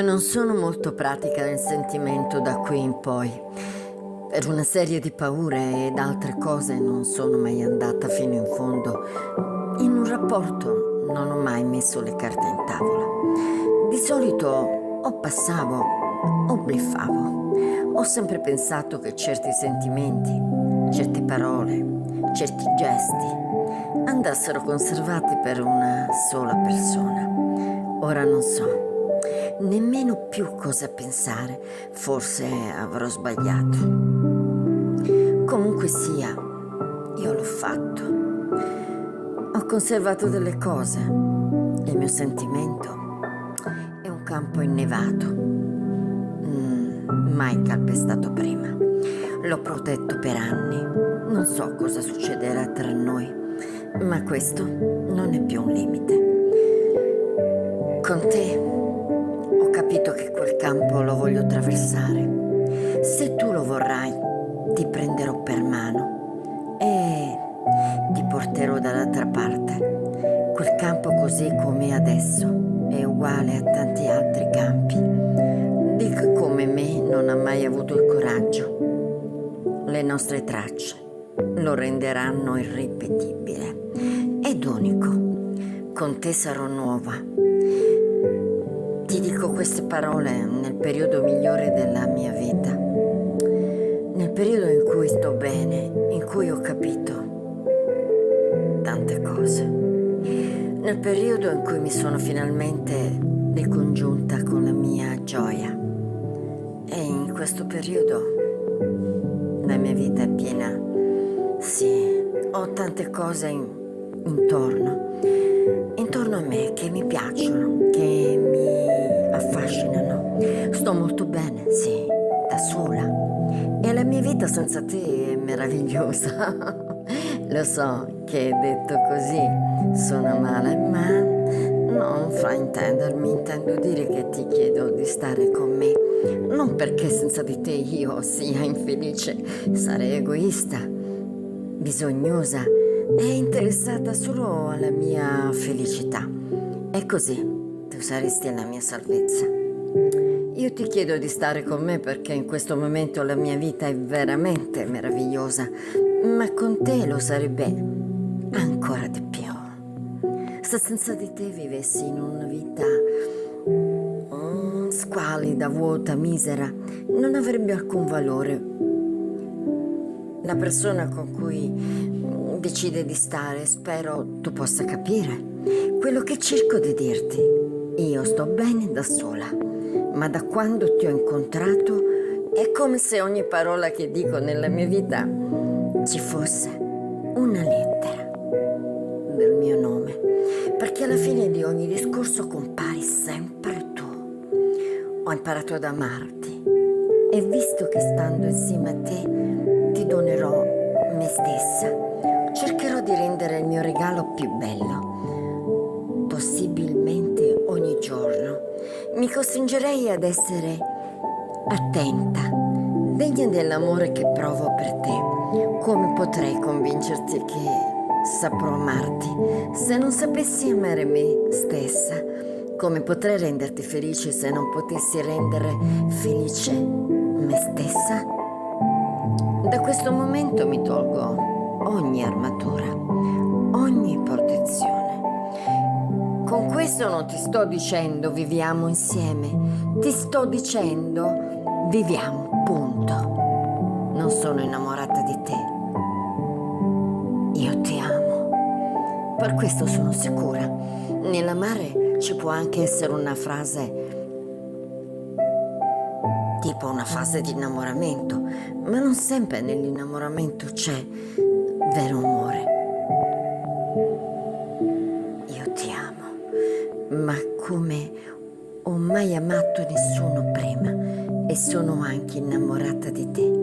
Io non sono molto pratica nel sentimento da qui in poi. Per una serie di paure ed altre cose non sono mai andata fino in fondo. In un rapporto non ho mai messo le carte in tavola. Di solito o passavo o bliffavo. Ho sempre pensato che certi sentimenti, certe parole, certi gesti andassero conservati per una sola persona. Ora non so nemmeno più cosa pensare, forse avrò sbagliato. Comunque sia, io l'ho fatto. Ho conservato delle cose. Il mio sentimento è un campo innevato, mai calpestato prima. L'ho protetto per anni. Non so cosa succederà tra noi, ma questo non è più un limite. Con te ho capito che quel campo lo voglio attraversare. Se tu lo vorrai, ti prenderò per mano e ti porterò dall'altra parte. Quel campo così come adesso è uguale a tanti altri campi. Di chi come me non ha mai avuto il coraggio. Le nostre tracce lo renderanno irripetibile ed unico. Con te sarò nuova. Ti dico queste parole nel periodo migliore della mia vita, nel periodo in cui sto bene, in cui ho capito tante cose, nel periodo in cui mi sono finalmente ricongiunta con la mia gioia. E in questo periodo la mia vita è piena, sì, ho tante cose intorno a me che mi piacciono, che mi affascinano. Sto molto bene, sì, da sola. E la mia vita senza te è meravigliosa. Lo so che detto così suona male, ma non fraintendermi, intendo dire che ti chiedo di stare con me. Non perché senza di te io sia infelice, sarei egoista, bisognosa e interessata solo alla mia felicità. E così tu saresti la mia salvezza. Io ti chiedo di stare con me perché in questo momento la mia vita è veramente meravigliosa, ma con te lo sarebbe ancora di più. Se senza di te vivessi in una vita squalida, vuota, misera, non avrebbe alcun valore. La persona con cui decide di stare, spero tu possa capire quello che cerco di dirti. Io sto bene da sola, ma da quando ti ho incontrato è come se ogni parola che dico nella mia vita ci fosse una lettera del mio nome, perché alla fine di ogni discorso compari sempre tu. Ho imparato ad amarti e visto che stando insieme a te ti donerò me stessa, cercherò di rendere il mio regalo più bello, possibilmente ogni giorno. Mi costringerei ad essere attenta, degna dell'amore che provo per te. Come potrei convincerti che saprò amarti se non sapessi amare me stessa? Come potrei renderti felice se non potessi rendere felice me stessa? Da questo momento mi tolgo ogni armatura, ogni protezione. Con questo non ti sto dicendo viviamo insieme, ti sto dicendo viviamo, punto. Non sono innamorata di te. Io ti amo. Per questo sono sicura. Nell'amare ci può anche essere una frase, tipo una fase di innamoramento, ma non sempre nell'innamoramento c'è vero amore. Io ti amo, ma come ho mai amato nessuno prima e sono anche innamorata di te.